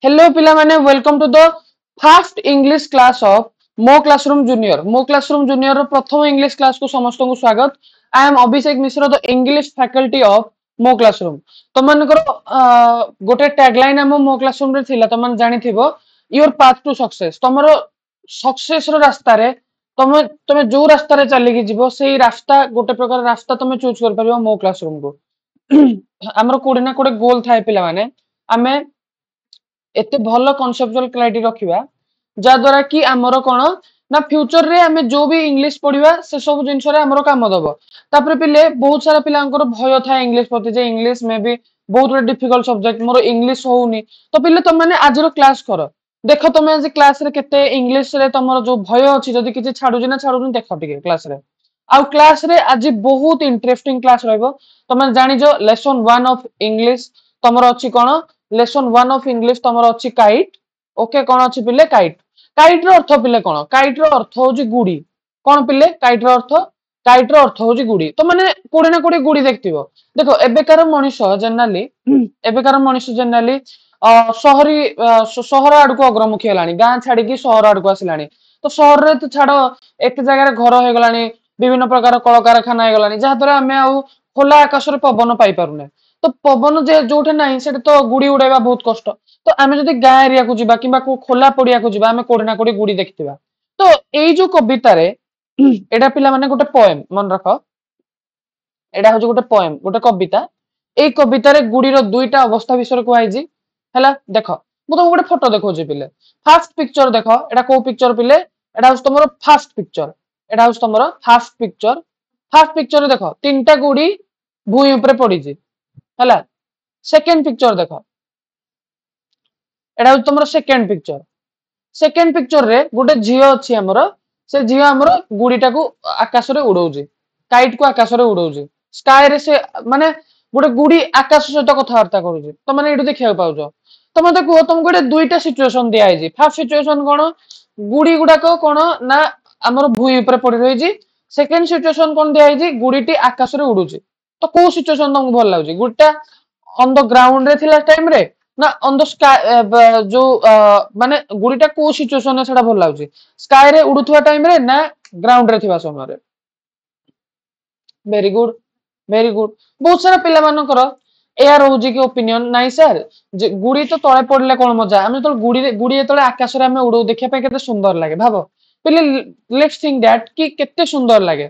Hello पिलामाने welcome to the first English class of Mo Classroom Junior. Mo Classroom Junior रो प्रथम English class को समस्तों को स्वागत. I am Abhishek Mishra, the English faculty of Mo Classroom. तो मन करो गोटे tagline हम Mo Classroom रे थिला तो मन जानी थिबो your path to success. तमरो सक्सेस रो रास्ता रे तमे तमे जो रास्ता रे चली की जीवो सेही रास्ता गोटे प्रकार रास्ता तमे चूज कर परिबो Mo Classroom को. हमरो कोडे ना कोडे गोल थाए पिला माने आमे एते भलो कॉन्सेप्चुअल क्लैरिटी रखिबा जा द्वारा कि हमरो कोन ना फ्यूचर रे हमें जो भी इंग्लिश पढिबा से सब जिंस रे हमरो काम दबो तापर पिले बहुत सारा पिलांकर भय था इंग्लिश प्रति जे इंग्लिश में भी बहुत डिफिकल्ट सब्जेक्ट मोर इंग्लिश होउनी तो पिले तुम माने आज रो क्लास करो देखो तुम आज क्लास रे केते इंग्लिश रे तमरो जो भय अछि जदी किछि छाडु जे ना छाडु देखो टिके क्लास रे आउ क्लास रे आज बहुत इंटरेस्टिंग क्लास रहबो तुम जानि जो लेसन 1 ऑफ इंग्लिश तमरो अछि कोन लेसन 1 ऑफ इंग्लिश तमरो अछि काइट ओके कोन अछि पिले काइट काइट रो अर्थ पिले कोन काइट रो अर्थ होजी गुडी कोन पिले काइट रो अर्थ होजी गुडी तो माने कोडे ना कोडे गुडी देखतिबो देखो एबेकार मनुष्य जनरली एबेकार मनुष्य जनरली शहरी शहर आडू को अग्रमुखी हेलानी गां छाडी की शहर आडू को आसिलानी तो शहर रे तो छाडो एक जगह रे घर हो गलानी विभिन्न प्रकार कल कारखाना हो गलानी जहा द्वारा हमें आउ खोला आकाश रे पवन पाई पारुने तो पवन जे जोठे नाही सेटे तो गुडी उड़ाइबा बहुत कष्ट तो आमे जदी गां एरिया को जिबा किबा को खोला पड़िया को जिबा आमे कोडे ना कोडे गुडी देखतिबा तो एई जो कविता रे एडा पिला माने गोटे पोएम मन रखो एडा हो जो गोटे पोएम गोटे कविता एई कविता रे गुडी रो दुईटा अवस्था विषय को आइजी हैला देखो मु तो गोटे फोटो देखौजी पिले फर्स्ट पिक्चर देखो एडा को पिक्चर पिले एडा होस तमरो फर्स्ट पिक्चर एडा होस तमरो फर्स्ट पिक्चर रे देखो तीनटा गुडी भूई ऊपर पड़ी जी हैला सेकंड पिक्चर देखो एडा तुमरो सेकंड पिक्चर रे गोटे झियो अछि हमरो से झियो हमरो गुडीटा को आकाश रे उडौजी काइट को आकाश रे उडौजी स्काई रे से माने गोटे गुडी आकाश सहित कथा वार्ता करूजी तो माने एडु देखिया पाउजो तो मते को तुम गोटे दुईटा सिचुएशन दिया आइजी फर्स्ट सिचुएशन कोन गुडी गुडा को कोन ना हमरो भूई ऊपर पड़ी रहिजी सेकंड सिचुएशन कोन दिया आइजी गुडीटी आकाश रे उडुजी तो को सिचुएशन तुमको भल लागुजी गुडटा ऑन द ग्राउंड रे थिला टाइम रे ना ऑन द स्काई जो माने गुडीटा को सिचुएशन रे सेटा भल लागुजी स्काई रे उडुथवा टाइम रे ना ग्राउंड रे थिबा समय रे वेरी गुड बहुत सारा पिला मानकर एया रहउजी कि ओपिनियन नाइ सर जे गुडी तो तळे पडले कोन मजा हम तो गुडी गुडी तळे आकाश रे हम उडो देखिया पे केते सुंदर लागे भाबो पिले लेट्स थिंक दैट कि केते सुंदर लागे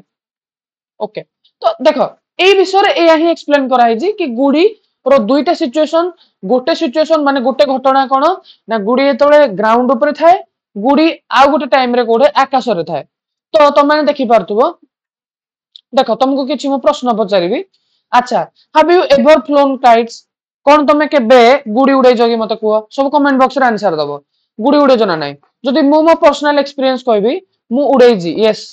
ओके तो देखो ए विषय रे एया ही एक्सप्लेन कराई जी कि गुडी रो दुईटा सिचुएशन गोटे सिचुएशन माने गोटे घटना कोन ना गुडी तळे ग्राउंड ऊपर थाए गुडी आ गोटे टाइम रे कोडे आकाश रे थाए तो तुम माने देखि पारतुबो देखो तुमको किछि मु प्रश्न पचारिबी अच्छा have you ever flown kites कोन तमे केबे गुडी उड़ै जोगी मते कुओ सब कमेंट बॉक्स रे आंसर दबो गुडी उड़ै जना नै जदि मु मो पर्सनल एक्सपीरियंस कहबी मु उड़ै जी यस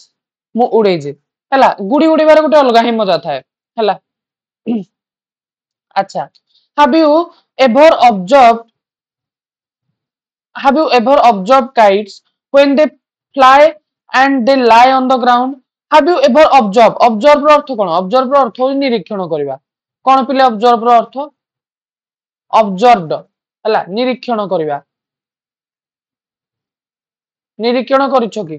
मु उड़ै जी हला गुडी उड़ीबार गोटे अलगा ही मजा थाए हला अच्छा have you ever observe have you ever observed kites when they fly and they lie on the ground have you ever observe ର अर्थ कोन observe ର अर्थ होई निरीक्षण करबा कोन पिले observe ର अर्थ observed हला निरीक्षण करबा निरीक्षण करिछो कि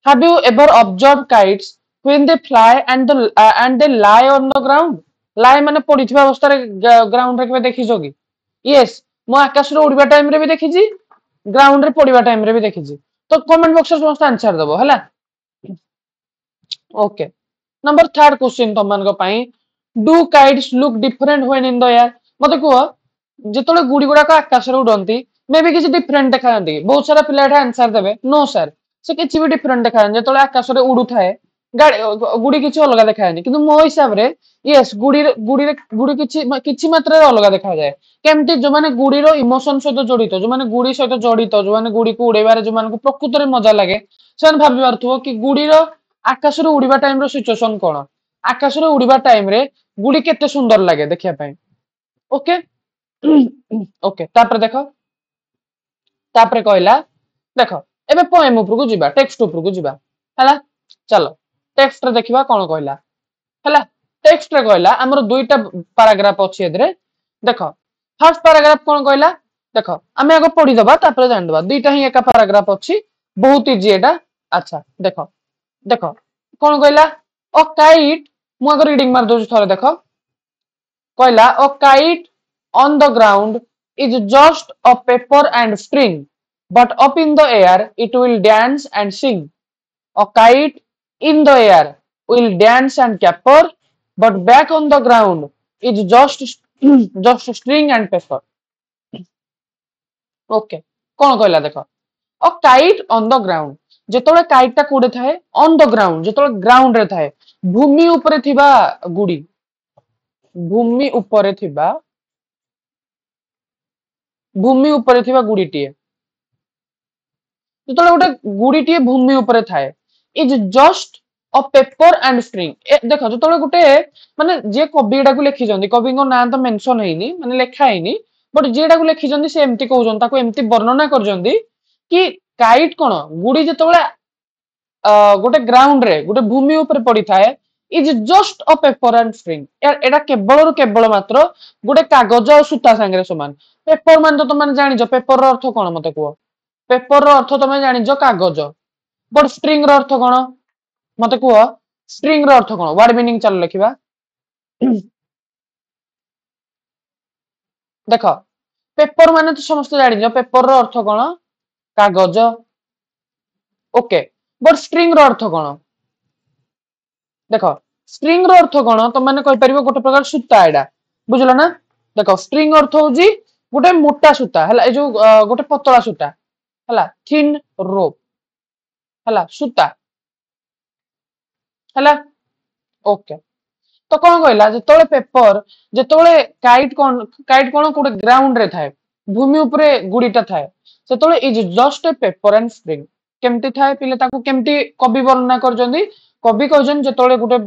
have you ever observed kites when they fly and they lie on the ground lie माने पडिथबा अवस्था रे ग्राउंड रे केबे देखिछो कि यस मो आकाश रे उड़िबा टाइम रे भी देखिजी ग्राउंड रे पडिबा टाइम रे भी देखिजी तो कमेंट बॉक्स रे समस्त आंसर दबो हला ओके नंबर थर्ड क्वेश्चन तुम मान को पई do kites look different when in the air मते को जेतोले गुडी गुडा को आकाश रे उडंती मे भी किछि डिफरेंट देखांती बहुत सारा पिला एटा आंसर देबे नो सर से किछि भी डिफरेंट देखान जेतोले आकाश रे उडु थाए गुडी किछि अलग देखायनी किंतु मो हिसाब रे यस गुडी किछि मात्रा रे अलग देखा जाए केमती जो माने गुडी रो इमोशन सहित जडित जो माने गुडी सहित जडित जो माने गुडी को उडेबारे जो माने को प्रकृति रे मजा लागे सेन भाबि पारथुओ कि गुडी रो आकाश रे उड़ीबा टाइम रो सिचुएशन कोन आकाश रे उड़ीबा टाइम रे गुडी केते सुंदर लागे देखिया पई ओके ओके तापर देखो तापर कहला देखो एबे पोएम ऊपर को जिबा टेक्स्ट ऊपर को जिबा हला चलो टेक्स्ट रे देखिबा कोन कहला हला टेक्स्ट रे कहला हमर दुईटा पैराग्राफ अछि एदरे देखो फर्स्ट पैराग्राफ कौन कहला देख आम आगे पढ़ीदबा जानदबा दुईटा ही एका पैराग्राफ अच्छी बहुत इजी एटा अच्छा देख देख कौन कहला अ काइट मु आगे रीडिंग मार दउछ थरे देख कहला a kite on the ground is just a paper and string but up in the air it will dance and sing. A kite in the air will dance and caper, but back on the ground is just string and paper. Okay. कौन कहला देख a kite on the ground जेतोले काइटटा कोडे थाए on the ground जेतोले ground रे थाए भूमि ऊपर थिबा गुडी भूमि ऊपर थिबा भूमि ऊपर थिबा गुडीटीए যেতବେଳେ ଗୋଟେ গুড়িটিଏ ଭୂମି ଉପରେ ଥାଏ ଇଜ ଜଷ୍ଟ ଅ ପେପର ଆଣ୍ଡ ଷ୍ଟ୍ରିଙ୍ଗ ଦେଖ ଯେତେବେଳେ ଗୋଟେ ମାନେ ଯିଏ କବି ଏଟାକୁ ଲେଖିଛନ୍ତି କବିଙ୍କ ନାଁ ତ ମେନସନ ହେଇନି ମାନେ ଲେଖା ହେଇନି ବଟ ଯିଏଟାକୁ ଲେଖିଛନ୍ତି ସେ ଏମିତି କହୁଛନ୍ତି ତାକୁ ଏମିତି ବର୍ଣ୍ଣନା କରିଛନ୍ତି କି କାଇଟ କଣ ଗୁଡି ଯେତେବେଳେ ଗୋଟେ ଗ୍ରାଉଣ୍ଡ ରେ ଗୋଟେ ଭୂମି ଉପରେ ପଡିଥାଏ ଇଜ ଜଷ୍ଟ ଅ ପେପର ଆଣ୍ଡ ଷ୍ଟ୍ରିଙ୍ଗ ଏଟା କେବଳରୁ କେବଳ ମାତ୍ର ଗୋଟେ କାଗଜ ଆଉ ସୂତା ସାଙ୍ଗରେ ସମାନ ପେପର ମାନେ ତ ତମେ ଜାଣିଛ ପେପର ର ଅର୍ଥ କଣ ମତେ କୁହ पेपर रो अर्थ तमे जानिजो कागज बट स्ट्रिंग रो अर्थ कोन मते कुह स्ट्रिंग रो अर्थ कोन वर्ड मीनिंग चल लिखिबा देखो पेपर माने तो समस्त जानिजो पेपर रो अर्थ कोन कागज ओके बट स्ट्रिंग रो अर्थ कोन देखो स्ट्रिंग रो अर्थ कोन तो माने कहि परिबो गोटे प्रकार सूता एडा बुझलो ना देखो स्ट्रिंग अर्थ होजी गोटे मोटा सूता हला ए जो गोटे पतला सूता हला थिन रोप हला सूता हला ओके तो कौन कहला जेतोले पेपर जेतोले काइट कोन कोटे ग्राउंड रे थाए भूमि ऊपरे गुडीटा थाए सेतोले is just a paper and string केमती थाए पिले ताको केमती कवि वर्णना करजंदी कवि कहजन जेतोले गोटे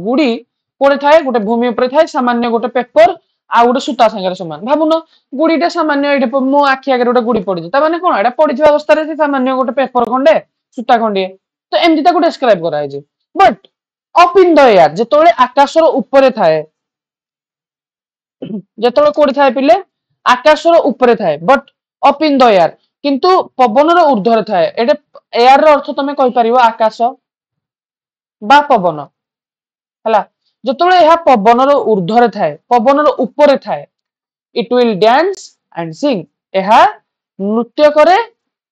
गुडी कोडे थाए गोटे भूमि ऊपरे थाए सामान्य गोटे पेपर आ गोटे सूता संगे समान भाबुन गुडीटा सामान्य एटे मो आखि आगे गोटे गुडी पड़ी ता माने कोन एटा पड़िथिबा अवस्था रे सामान्य गोटे पेपर खंडे सूता खंडे तो एमती ताको डिस्क्राइब कराय जे but up in the air जेतोले आकाशर ऊपर थाए जेतोले कोडी थाए पिले आकाशर ऊपर थाए but up in the air किंतु पवनर ऊर्ध्वर थाए एटे एयर रो अर्थ तमे कहि परिबो आकाश बा पवन हला जेतोले एहा पवनर ऊर्ध्वर थाए पवनर ऊपर थाए इट विल डांस एंड सिंग एहा नृत्य करे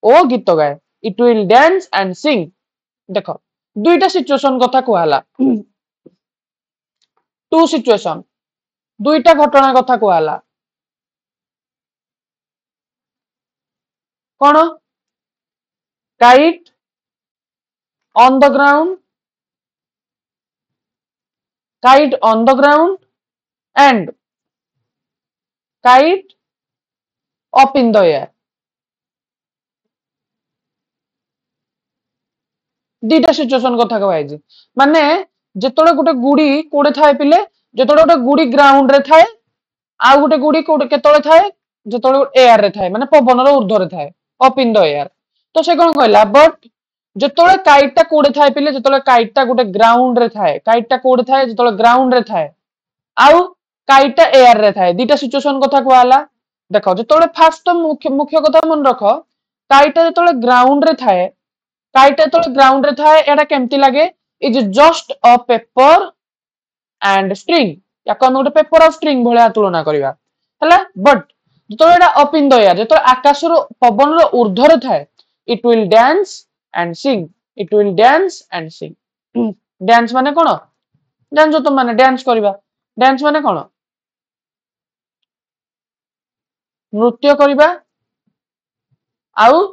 ओ गीत गाए इट विल डांस एंड सिंग देखो दुईटा सिचुएशन कथा कहला टू सिचुएशन दुईटा घटना कथा कहला कौन kite on the ground kite on the ground and kite up in the air दीटा सिचुएशन कथा कहै माने जेतोले गोटे गुडी कोडे थाए पिले जेतोले गोटे गुडी ग्राउंड रे थाए आ गोटे गुडी कोडे केतोले थाए जेतोले एयर रे थाए माने पवन रो ऊर्ध्व रे थाए अप इन द एयर तो से कोन कहला बट जेतोले काइटटा कोडे थाए पिले जेतोले काइटटा गोटे ग्राउंड रे थाए काइटटा कोडे थाए जेतोले ग्राउंड रे थाए आउ काइटटा एयर रे थाए दीटा सिचुएशन कथा कहला देखो जेतोले फास्ट तो मुख्य कथा मन रखो काइटटा जेतोले ग्राउंड रे थाए काइटा तो ग्राउंड रे थाए एटा केमती लागे is just a paper and string याको हम गोटे पेपर और स्ट्रिंग भलिया तुलना करिवा हला बट जेतो एटा अप इन द एयर जेतो आकाश रो पवन रो ऊर्ध्व रे थाए it will dance and sing it will dance and sing dance माने कोन डांस तो माने डांस करिवा डांस माने कोन नृत्य करिवा आउ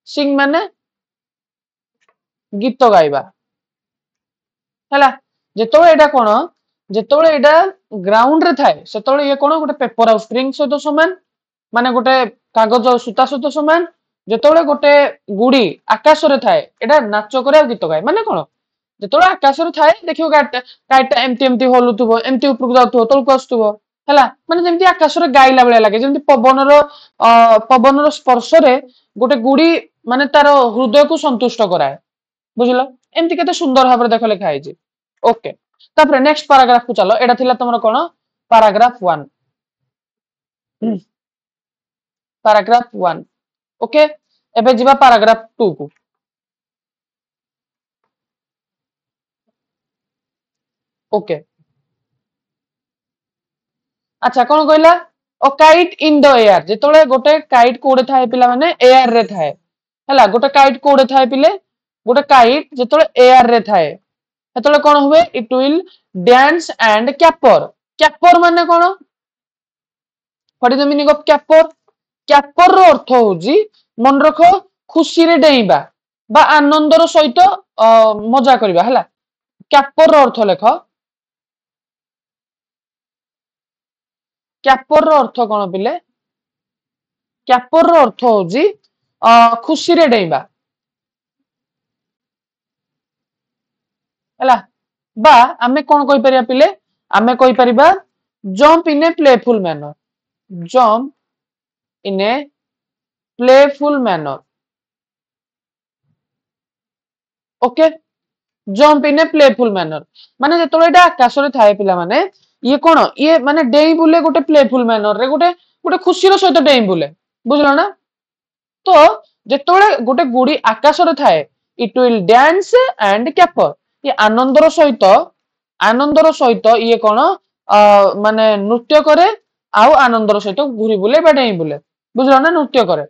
सिंग माने गीत गाइबा हला जेतोळे एटा कोन जेतोळे एटा ग्राउंड रे थाए सेतोळे ये कोन गोटे पेपर और स्ट्रिंग सहित समान माने गोटे कागज और सूता सहित समान जेतोळे गोटे गुडी आकाश रे थाए एटा नाच करे और गीत गाए माने कोन जेतोळे आकाश रे थाए देखियो काइटा एमती एमती होलुथुबो एमती ऊपर जाउथुबो तळको आस्तुबो हला माने जेमती आकाश रे गाइला बेला लागे जेमती पवन रो स्पर्श रे गोटे गुडी माने तार हृदय को संतुष्ट कराए बुझिलो एमती केते सुंदर भाबरे देख लिखा है ओके तापर नेक्स्ट पैराग्राफ को चलो एटा थिला तमरो कोन पैराग्राफ 1 पैराग्राफ 1 ओके एबे जिबा पैराग्राफ 2 को ओके अच्छा कौन कहला a kite in the air जेतोले गोटे काइट कोडे थाए पिला माने एयर रे थाए हला गोटे काइट कोडे थाए पिले गोटे काइट जेतोले एयर रे थाए सेतोले कोन हुए it will dance and caper caper माने कोन what is the meaning of caper caper रो अर्थ होजी मन रखो खुशी रे डेइबा बा आनंदर सहित मजा करबा हला कैपर रो अर्थ लेख कैपर रो अर्थ कोन पिले कैपर रो अर्थ होजी खुशी रे डेइबा हला बा आमे कोन कहि परिया पिले आमे कहि परिबा jump in a playful manner jump in a playful manner okay jump in a playful manner माने जेतोले एटा आकाश रे थाए पिला माने ये कोन ये माने डेई बुले गोटे प्लेफुल मैनर रे गोटे गोटे खुशी रो सहित डेई बुले बुझलो ना तो जेतोले गोटे गुडी आकाश रे थाए इट विल डांस एंड कैपर ये आनंदर सहित ये कोन माने नृत्य करे आउ आनंदर सहित घुरी बुले बा डेई बुले बुझलो ना नृत्य करे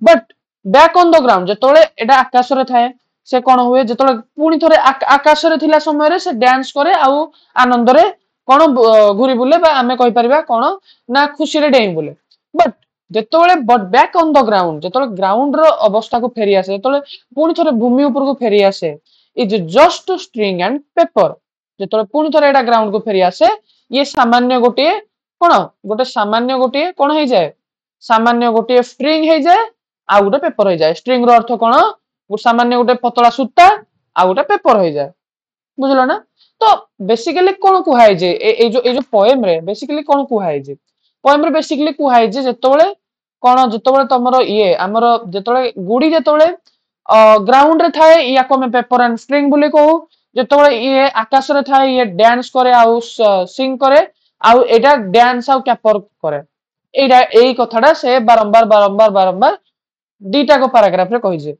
but back on the ground जेतोले एटा आकाश रे थाए से कोन हुए जेतोले पुनी थरे आकाश रे थिला समय रे से डांस करे आउ आनंद रे कोन घुरी बुले बा आमे कहि परिबा कोन ना खुशी रे डेई बुले बट जेतोले but back on the ground जेतोले ग्राउंड रो अवस्था को फेरी आसे जेतोले पुनी थरे भूमि ऊपर को फेरी आसे is just string and paper जेतोले पुनी थरे एटा ग्राउंड को फेरी आसे ये सामान्य गोटे कोन गोटे सामान्य गोटे कोन हे जाय सामान्य गोटे स्ट्रिंग हे जाय आ गोटे पेपर हे जाय स्ट्रिंग रो अर्थ कोन सामान्य गोटे पतला सूता आ गोटे पेपर हो जाए बुझलो ना तो बेसिकली कोन कुहाय जे ए जो पोएम रे बेसिकली कोन कुहाय जे पोएम रे बेसिकली कुहाय जे जेतोले कोन जेतोले तमरो ये हमरो जेतोले गुडी जेतोले ग्राउंड रे थाए या को में पेपर एंड स्ट्रिंग बोली कहू जेतोले ये आकाश रे थाए ये डांस करे आ सिंग करे आ एटा डांस आ कैपर करे एटा एई कथाडा से बारंबार बारंबार बारंबार दीटा को पैराग्राफ रे कहि जे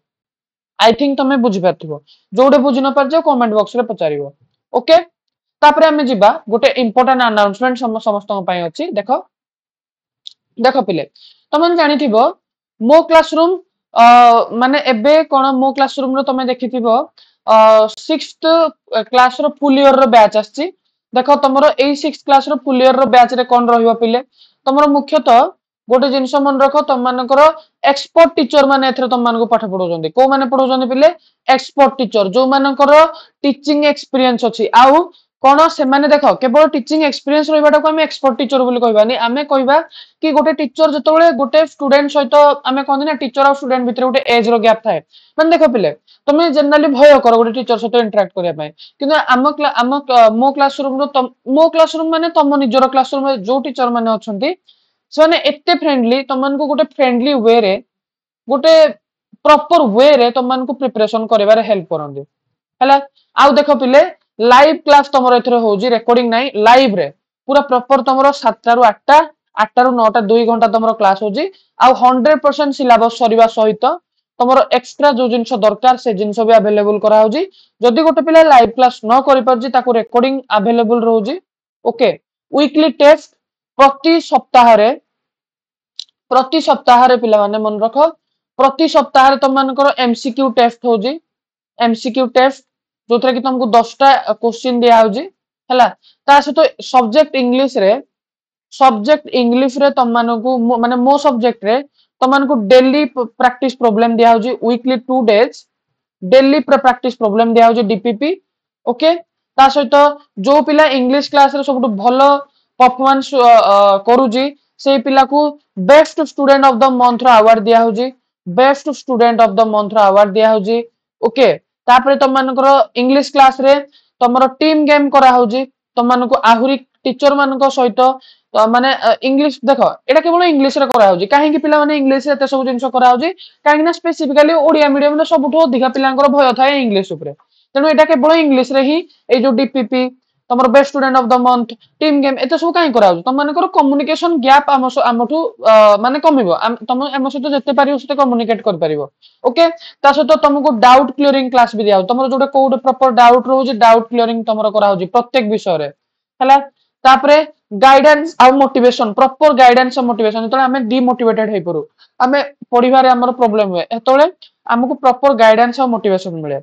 आई थिंक तमे बुझी पारथिबो जोडे बुझी न पार जो कमेंट बॉक्स रे पचारिबो ओके तापरे हमें जिबा गोटे इंपोर्टेंट अनाउंसमेंट समस्त पई अछि देखो देखो पिले तमन जानि थिबो मो क्लासरूम माने एबे कोन मो क्लासरूम रो तमे देखिथिबो 6th क्लास रो फुल ईयर रो बैच आछि देखो तमरो एई 6th क्लास रो फुल ईयर रो बैच रे कोन रहिबो पिले तमरो मुख्यतः गोटे जिनस मन रख तुम मानकर एक्सपर्ट टीचर माने एथरे तुम मानको पाठ पढौजंदी को माने पढौजंदी पिले एक्सपर्ट टीचर जो मानकर टीचिंग एक्सपीरियंस अछि आउ कोन से माने देखो केवल टीचिंग एक्सपीरियंस रहिबाटा को हम एक्सपर्ट टीचर बोली कहबानी आमे कहबा कि गोटे टीचर जतोले गोटे स्टूडेंट सहित आमे कहंदी ना टीचर और स्टूडेंट भितर गोटे एज रो गैप थाए माने देखो पिले तुम जनरली भय कर गोटे टीचर सहित इंटरेक्ट करिया पय किंतु आम मो क्लासरूम माने तम निजर क्लासरूम जो टीचर माने अछंती से एते फ्रेंडली तुम गोटे फ्रेंडली वे रे गोटे प्रॉपर वे रे तुम प्रिपरेशन करिवारे हेल्प करंदी हला आउ देखो पिले लाइव क्लास तमरो एथरे होजी रिकॉर्डिंग नाही लाइव रे पूरा प्रॉपर तमरो 7 टा रु 8 टा 8 टा रु 9 टा 2 घंटा तमरो क्लास होजी आउ 100% सिलेबस सरीबा सहित तमरो एक्स्ट्रा जो जिंस दरकार से जिंस भी अवेलेबल करा होजी जदी गोटे पिले लाइव क्लास न करि परजी ताको रिकॉर्डिंग अवेलेबल रहउजी ओके वीकली टेस्ट प्रति सप्ताह रे पिला माने मन रखो प्रति सप्ताह रे तुम मानकर एमसीक्यू टेस्ट होजी एमसीक्यू टेस्ट जोथरे कि तुमको 10 टा क्वेश्चन दिया होजी हला ता सहित सब्जेक्ट इंग्लिश रे तुम मानको माने मो सब्जेक्ट रे तुम मानको डेली प्रैक्टिस प्रॉब्लम दिया होजी weekly 2 days daily practice problem दिया होजी डीपीपी ओके ता सहित जो पिला इंग्लिश क्लास रे सबटु भलो परफॉर्मेंस करूजी से पिला को best student of the month रो अवार्ड दिया होजी best student of the month रो अवार्ड दिया होजी ओके तापरे तुम मानकर इंग्लिश क्लास रे तुमरो टीम गेम करा होजी तुम मानको आहुरी टीचर मानको सहित माने इंग्लिश देखो एटा केवल इंग्लिश रे करा होजी काहे कि पिला माने इंग्लिश रे एते सब जिंस करा होजी काहे ना स्पेसिफिकली ओडिया मीडियम रे सबठो अधिका पिलांकर भय थाए इंग्लिश ऊपर तेनु एटा केवल इंग्लिश रे ही ए जो डीपीपी तमर best student of the month team game एते सब काई करा तुम मानकर कम्युनिकेशन गैप आमठू माने कमिबो तुम आम सहित जते पारियो सेते कम्युनिकेट कर पारिबो ओके ता सहित तुमको डाउट क्लियरिंग क्लास भी दिया तुमर जोटे कोड प्रॉपर डाउट रहउजी डाउट क्लियरिंग तुमर करा होजी प्रत्येक विषय रे हला तापरे गाइडेंस आ मोटिवेशन प्रॉपर गाइडेंस और मोटिवेशन जतले हमें डिमोटिवेटेड हे परू हमें पढिबारे हमर प्रॉब्लम हुए एतले हमको प्रॉपर गाइडेंस और मोटिवेशन मिले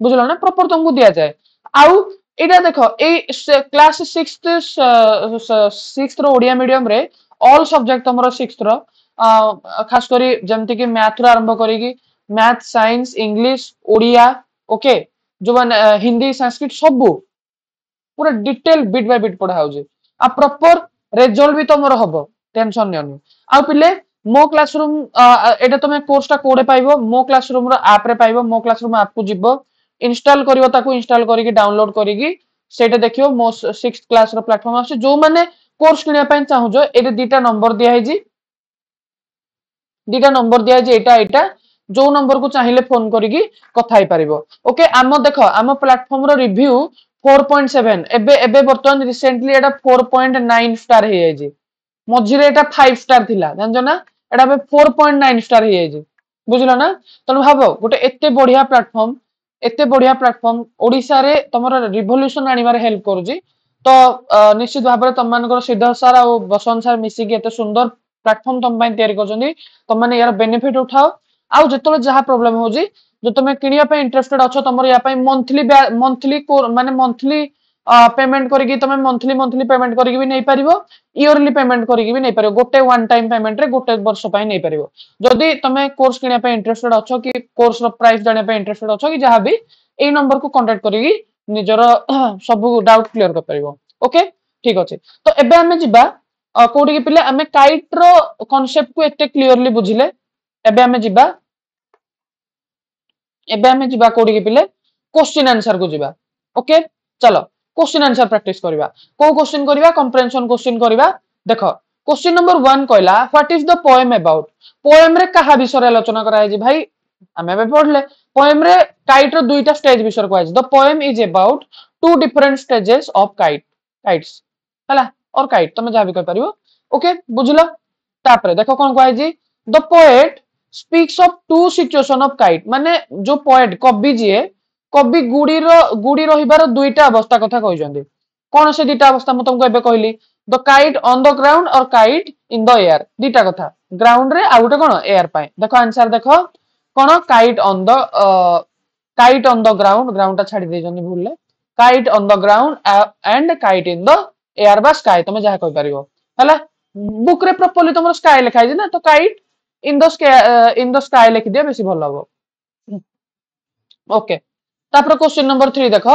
बुझलो ना प्रॉपर तुमको दिया जाए आउ एटा देखो ए क्लास 6th रो ओडिया मीडियम रे ऑल सब्जेक्ट हमरो 6th रो खास करी जेमति कि मैथ रो आरंभ करी कि math science English Odia okay जो हिंदी संस्कृत सब पूरा डिटेल बिट बाय बिट पढ़ा होजे आ प्रॉपर रिजल्ट भी तमरो हबो टेंशन नियनु आ पिले मो क्लासरूम एटा तमे कोर्सटा कोडे पाइबो मो क्लासरूम रो ऐप रे पाइबो मो क्लासरूम ऐप को जिवो इंस्टॉल करिवो ताको इंस्टॉल करिकि डाउनलोड करिकि सेटा देखियो मो 6th क्लास रो प्लेटफॉर्म आसे जो माने कोर्स किनिया पय चाहूजो एटा दीटा नंबर दिया है जी दीटा नंबर दिया है एटा एटा जो नंबर को चाहिए फोन करिकि कथा ही पारिबो ओके आम देखो आम प्लेटफॉर्म रो रिव्यू 4.7 एबे एबे वर्तमान रिसेंटली एटा 4.9 स्टार हे जाई मझिरे एटा 5 स्टार थिला जानजो ना एटा बे 4.9 स्टार हे जाई बुझलो ना तनु भाबो गोटे एते बढ़िया प्लेटफॉर्म ओडिसा रे तमरो रिवोल्यूशन आनिबारे हेल्प करूजी तो निश्चित भाबरे तम मानकर सिद्धार्थ सर आ बसंत सर मिसी के एते सुंदर प्लेटफॉर्म तम पय तयारी करजनी तम माने यार बेनिफिट उठाओ आउ जतले जहा प्रॉब्लम होजी जो तुम किनिया पे इंटरेस्टेड अच्छो तुम या मंथली मंथली माने मंथली पेमेंट करिकि तुम मंथली मंथली पेमेंट करिकि भी नहीं पारिबो इयरली पेमेंट करिकि भी नहीं पारिबो गोटे वन टाइम पेमेंट रे गोटे वर्ष पय नहीं पारिबो जदी तुम कोर्स किनिया पे इंटरेस्टेड अच्छो कि कोर्स रो प्राइस जानिया पे इंटरेस्टेड अच्छो कि जहा भी ए नंबर को कांटेक्ट करिकि निजरो सब डाउट क्लियर कर पारिबो ओके ठीक अछि तो एबे हमें जिबा कोडी के पिले हमें काइट रो कांसेप्ट को एते क्लियरली बुझिले एबे हमें जिबा एबे हमें जिबा कोडी के पिले क्वेश्चन आंसर को जिबा ओके चलो क्वेश्चन आंसर प्रैक्टिस करबा को क्वेश्चन करबा कंप्रेहेंशन क्वेश्चन करबा देखो क्वेश्चन नंबर 1 कहला what is the poem about poem रे कहा विषय आलोचना करा है भाई हमें बे पढ़ले पोएम रे काइट रो दुईटा स्टेज विषय को the poem is about two different stages of kites हला और काइट तुम जा भी कर परिबो ओके बुझलो तापरे देखो कोन कहै जी the poet speaks of two situation of kite माने जो पोएट कवि जीए कवि गुड़ी रहिबार दुईटा अवस्था कथा कहजंदी कोन से दुईटा अवस्था म तुमको एबे कहली the kite on the ground और काइट इन द एयर दुईटा कथा ग्राउंड रे आ गुटे कोन एयर पाए देखो आंसर देखो कोन काइट ऑन द ग्राउंड टा छाडी दे जंदी भूलले kite on the ground and kite in the air बा स्काई तुम जहा कहि परिबो हला बुक रे प्रॉपर्ली तुम स्काई लिखाइ जे ना तो काइट इन द स्काई लिख दियो बेसी भलो हो ओके तापर क्वेश्चन नंबर 3 देखो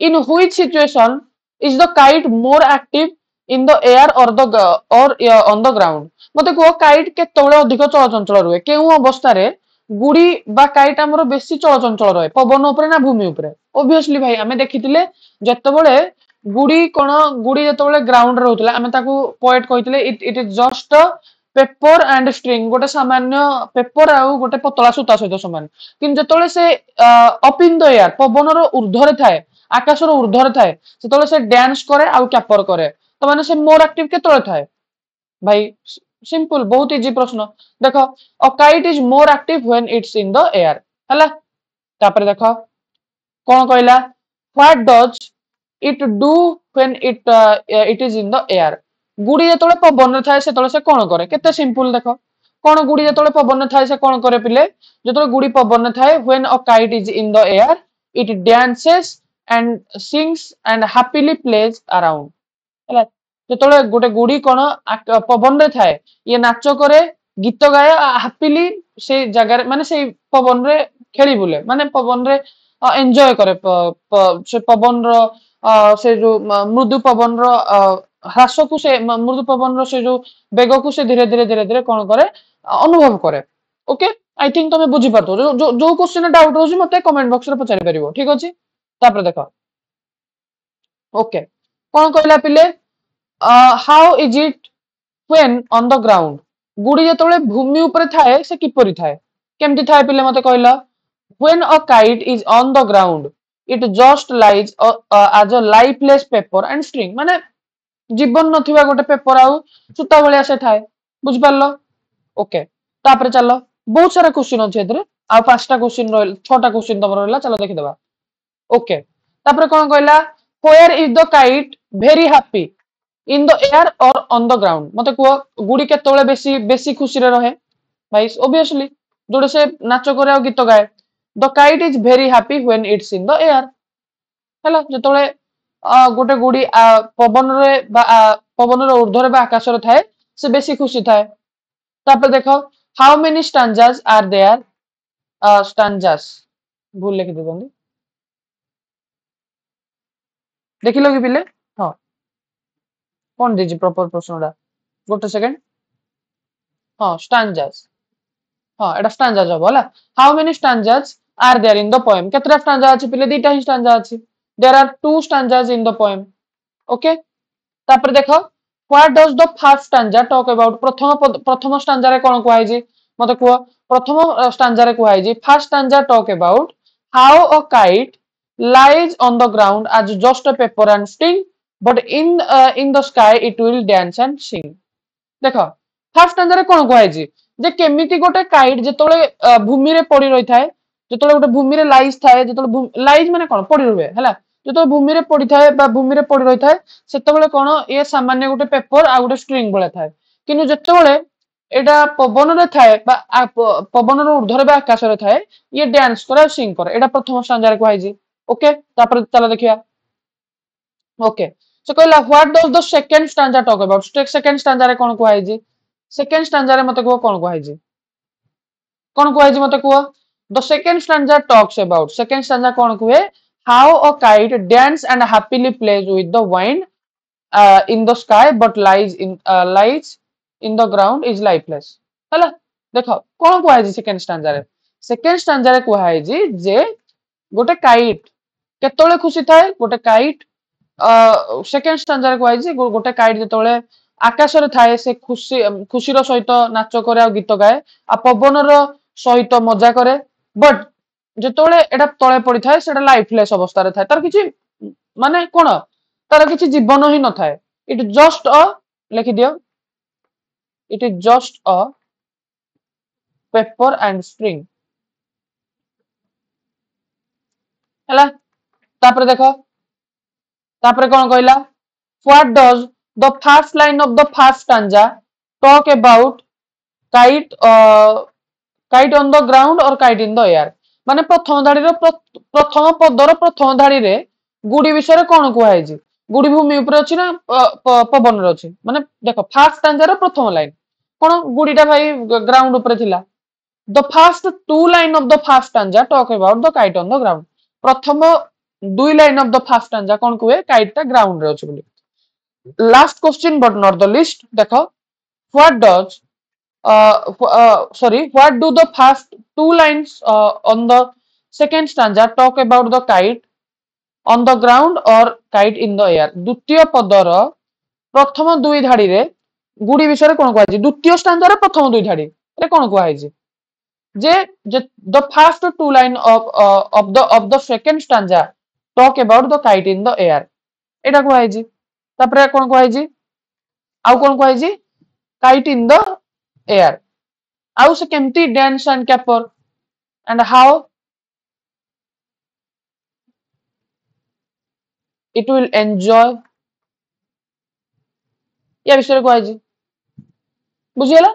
in which situation is the kite more active in the air or on the ground मते को काइट केतबेले अधिक चलचंचल रहे केउ अवस्था रे गुड़ी बा काइट हमरो बेसी चलचंचल रहे पवन ऊपर ना भूमि ऊपर ऑब्वियसली भाई हमें देखिथिले जतबेले गुड़ी कोन गुड़ी जतबेले ग्राउंड रे होतला हमें ताको पोएट कहिथिले it is just paper and string गोटे सामान्य पेपर आउ गोटे पतला सूता सहित समान किंतु जतबेले से अप इन द एयर पवन रो ऊर्ध्व रे थाए आकाश रो ऊर्ध्व रे थाए जतबेले से डांस करे आउ कैपर करे तो माने से मोर एक्टिव केतबेले थाए भाई सिंपल बहुत इजी प्रश्न देखो a kite is more active when it's in the air हला तापर देखो कोन कहला what does it do when it is in the air गुड़ी जतबेले पवन रे थाए सेतबेले से कोन करे केते सिंपल देखो कोन गुड़ी जतबेले पवन रे थाए से कोन करे पिले जतबेले गुड़ी पवन रे थाए when a kite is in the air it dances and sings and happily plays around हला जतबेले गोटे गुड़ी कोन पवन रे थाए ये नाच करे गीत गाए हैप्पीली से जगह माने से पवन रे खेली बुले माने पवन रे एंजॉय करे से पवन रो से जो मृदु पवन रो ह्रास को से मृदु पवन रो से जो बेग को से धीरे धीरे धीरे धीरे कोन करे अनुभव करे ओके आई थिंक तुम बुझी पारतो जो जो क्वेश्चन डाउट होजी मते कमेंट बॉक्स रे पचारि परिबो ठीक अछि तापर देखो ओके कोन कहला पिले how is it when on the ground गुड़ी जतबेले भूमि ऊपर थाए से किपरि थाए केमति थाए पिले मते कहला when a kite is on the ground it just lies as a lifeless paper and string माने जीवन नथिबा गोटे पेपर आउ सुता भलिया से थाए बुझ पारलो ओके तापर चलो बहुत सारा क्वेश्चन अछि एतरे आ पांचटा क्वेश्चन रहल छटा क्वेश्चन तमर रहला चलो देखि देबा ओके तापर कोन कहला where is the kite very happy in the air or on the ground मते को गुडी केतोले बेसी बेसी खुशी रे रहे भाई ऑब्वियसली जोडे से नाचो करे आ गीत गाए the kite is very happy when it's in the air हला जेतोले गोटे गुडी पवन रे पवन रे ऊर्ध्व रे बा आकाश रे थाए से बेसी खुशी थाए तापर देखो how many stanzas are there stanzas भूल लिख देबंदी देखिलो कि पिले हां कौन दीजिए प्रॉपर प्रश्नडा गोटे सेकंड हां स्टैंजास हां एटा स्टैंजास हो होला how many stanzas are there in the poem केतरा स्टैंजा अछि पिले दीटा ही स्टैंजा अछि there are two stanzas in the poem okay तापर देखो what does the first stanza talk about प्रथम स्टैंजा रे कोन कुआई जी मते को प्रथम स्टैंजा रे कुआई जी first stanza talk about how a kite lies on the ground as just a paper and sting but in the sky it will dance and sing देखो फर्स्ट स्टैंजा रे कोन कुआई जी जे केमिति गोटे काइट जेतोले भूमि रे पड़ी रही थाए जेतोले गोटे भूमि रे लाइज थाए जेतोले लाइज माने कोन पड़ी रहे हला जेतोले भूमि रे पड़ी थाए बा भूमि रे पड़ी रही थाए सेतोले कोन ये सामान्य गोटे पेपर आ गोटे स्ट्रिंग बळे थाए किनु जेतोले एटा पवन रे थाए बा पवन रे ऊर्ध्व रे बा आकाश रे थाए ये डांस करे सिंग करे एटा प्रथम स्टैंजा रे कुआई जी ओके तापर चलो देखिया ओके सो कहला what does the second stanza talk about second stanza रे कोन कुआई जी सेकंड स्टैंजा रे मते को कोन कुआई जी कोन कुआई जी मते को the second stanza talks about second stanza कोन कुए how a kite dance and happily plays with the wind in the sky but lies in the ground is lifeless हला देखो कोन कुआई जी सेकंड स्टैंजा रे कुआई जी जे गोटे काइट केतोले खुशी थाए गोटे काइट सेकंड स्टैंजा रे कुआई जी गोटे काइट जेतोले आकाश रे थाए से खुशी रो सहित नाच करे आ गीत गाए आ पवन रो सहित मजा करे बट जेतोले एटा तळे पड़ी थाए सेटा लाइफलेस अवस्था रे थाए तार किछि माने कोन तार किछि जीवन ही न थाए इट जस्ट अ लिखि दियो it is just a paper and string हला तापर देखो तापर कोन कहला what does the first line of the first stanza talk about kite kite on the ground और काइट इन द एयर माने प्रथम धाड़ी रो प्रथम पदर प्रथम धाड़ी रे गुडी विषय रे कोन कुआई जी गुडी भूमि ऊपर अछि ना पवन रे अछि माने देखो फर्स्ट स्टैंजा रो प्रथम लाइन कोन गुडीटा भाई ग्राउंड ऊपर थिला the first two line of the first stanza talk about the kite on the ground प्रथम दुई line of the first stanza कोन कुए काइट ता ग्राउंड रे अछि बोली last question but not the list देखो what does what do the first two lines on the second stanza talk about the kite on the ground or kite in the air द्वितीय पदर प्रथम दुई धाड़ी रे गुडी विषय रे कोन कहै द्वितीय स्टैंजा रे प्रथम दुई धाड़ी रे कोन कहै जे the first two line of the second stanza talk about the kite in the air एटा कहै तापर कोन कहै आउ कोन कहै kite in the air how se kemti dance and caper and how it will enjoy या विषय को बुझीला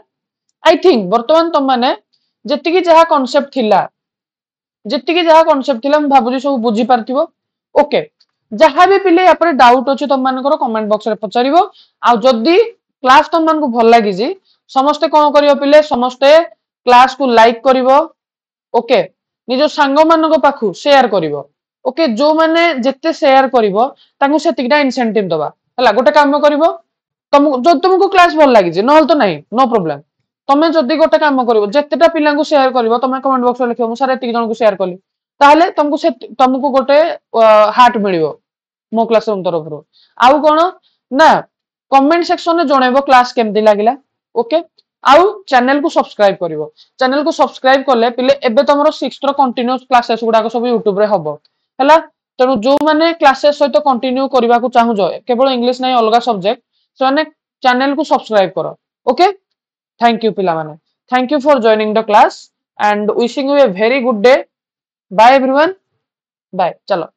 आई थिंक वर्तमान तुम माने जेतिकी जहा कांसेप्ट थिला हम भाबुजी सब बुझी पारथिबो ओके जहा भी पिले या पर डाउट अछि तुम मानकर कमेंट बॉक्स रे पचारिबो आ जदी क्लास तुम मान को भल लागी जी समस्ते कोन करियो पिले समस्ते क्लास को लाइक करिवो ओके निजो सांग मान को पाखु शेयर करिवो ओके जो माने जेते शेयर करिवो ताकू सेतिकटा इंसेंटिव दबा हला गोटे काम करिवो तुमको क्लास भल लागी जे नहल तो नहीं नो प्रॉब्लम तमे जदी गोटे काम करिवो जेतेटा पिला को शेयर करिवो तमे कमेंट बॉक्स रे लिखियो मु सारे एतिक जन को शेयर कली ताहले तुमको गोटे हार्ट मिलिवो मो क्लासरूम तरफ रो आउ कोन ना कमेंट सेक्शन में जणेबो क्लास केमती लागिला ओके आउ चैनल को सब्सक्राइब करिवो चैनल को सब्सक्राइब करले पिले एबे तमरो 6th रो कंटीन्यूअस क्लासेस गुडा को सब YouTube रे हबो हला तेणु जो मैंने क्लासेस सहित कंटिन्यू करने को चाहूज केवल इंग्लिश नहीं अलग सब्जेक्ट से चैनल को सब्सक्राइब करो ओके थैंक यू पिला माने thank you for joining the class and wishing you a very good day bye everyone bye चलो